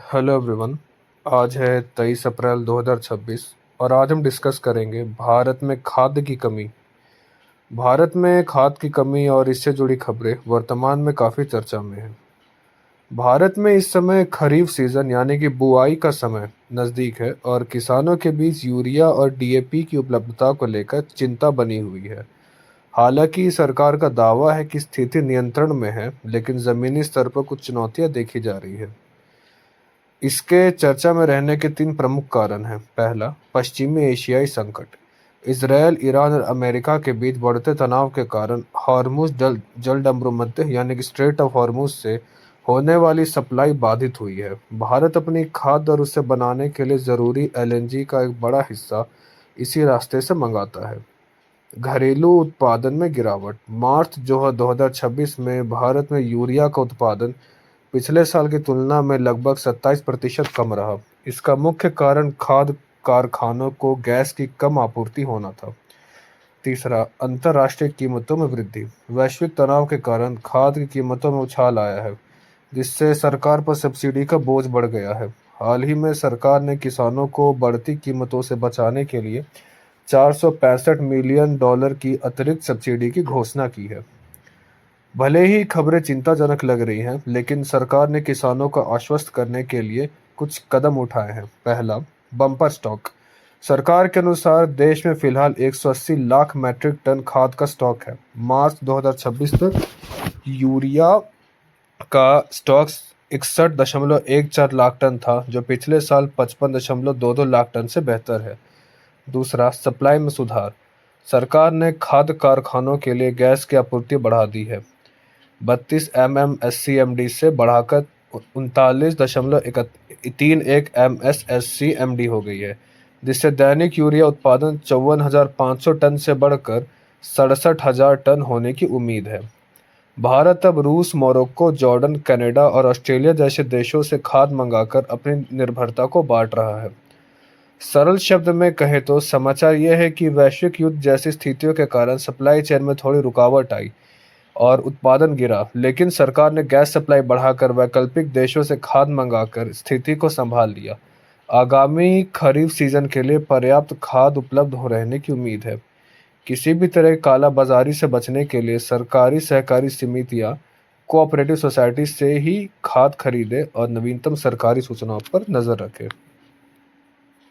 Hello everyone. आज है 23 अप्रैल 2026 और आज हम डिस्कस करेंगे भारत में खाद्य की कमी। भारत में खाद्य की कमी और इससे जुड़ी खबरें वर्तमान में काफ़ी चर्चा में हैं। भारत में इस समय खरीफ सीजन यानी कि बुआई का समय नज़दीक है और किसानों के बीच यूरिया और डीएपी की उपलब्धता को लेकर चिंता बनी हुई है। हालांकि सरकार का दावा है कि स्थिति नियंत्रण में है, लेकिन ज़मीनी स्तर पर कुछ चुनौतियां देखी जा रही है। इसके चर्चा में रहने के 3 प्रमुख कारण हैं। पहला, पश्चिमी एशियाई संकट। इसराइल, ईरान और अमेरिका के बीच बढ़ते तनाव के कारण हॉर्मुज़ जलडंबरुमध्य यानी कि स्ट्रेट ऑफ हॉर्मुज़ से होने वाली सप्लाई बाधित हुई है। भारत अपनी खाद्य और उसे बनाने के लिए ज़रूरी एलएनजी का एक बड़ा हिस्सा इसी रास्ते से मंगाता है। घरेलू उत्पादन में गिरावट। मार्च जो 2026 में भारत में यूरिया का उत्पादन पिछले साल की तुलना में लगभग 27% कम रहा। इसका मुख्य कारण खाद्य कारखानों को गैस की कम आपूर्ति होना था। तीसरा, अंतर्राष्ट्रीय कीमतों में वृद्धि। वैश्विक तनाव के कारण खाद्य की कीमतों में उछाल आया है, जिससे सरकार पर सब्सिडी का बोझ बढ़ गया है। हाल ही में सरकार ने किसानों को बढ़ती कीमतों से बचाने के लिए $465 मिलियन की अतिरिक्त सब्सिडी की घोषणा की है। भले ही खबरें चिंताजनक लग रही हैं, लेकिन सरकार ने किसानों को आश्वस्त करने के लिए कुछ कदम उठाए हैं। पहला, बम्पर स्टॉक। सरकार के अनुसार देश में फिलहाल 180 लाख मीट्रिक टन खाद का स्टॉक है। मार्च 2026 तक यूरिया का स्टॉक 61.14 लाख टन था, जो पिछले साल 55.22 लाख टन से बेहतर है। दूसरा, सप्लाई में सुधार। सरकार ने खाद्य कारखानों के लिए गैस की आपूर्ति बढ़ा दी है। 32 MMSCMD से बढ़ाकर 39.31 MSSCMD हो गई है, जिससे दैनिक यूरिया उत्पादन 54,500 टन से बढ़कर 67,000 टन होने की उम्मीद है। भारत अब रूस, मोरक्को, जॉर्डन, कनाडा और ऑस्ट्रेलिया जैसे देशों से खाद मंगाकर अपनी निर्भरता को बांट रहा है। सरल शब्द में कहें तो समाचार यह है कि वैश्विक युद्ध जैसी स्थितियों के कारण सप्लाई चेन में थोड़ी रुकावट आई और उत्पादन गिरा, लेकिन सरकार ने गैस सप्लाई बढ़ाकर वैकल्पिक देशों से खाद मंगाकर स्थिति को संभाल लिया। आगामी खरीफ सीजन के लिए पर्याप्त खाद उपलब्ध हो रहने की उम्मीद है। किसी भी तरह की कालाबाजारी से बचने के लिए सरकारी सहकारी समितियां कोऑपरेटिव सोसाइटी से ही खाद खरीदें और नवीनतम सरकारी सूचनाओं पर नजर रखें।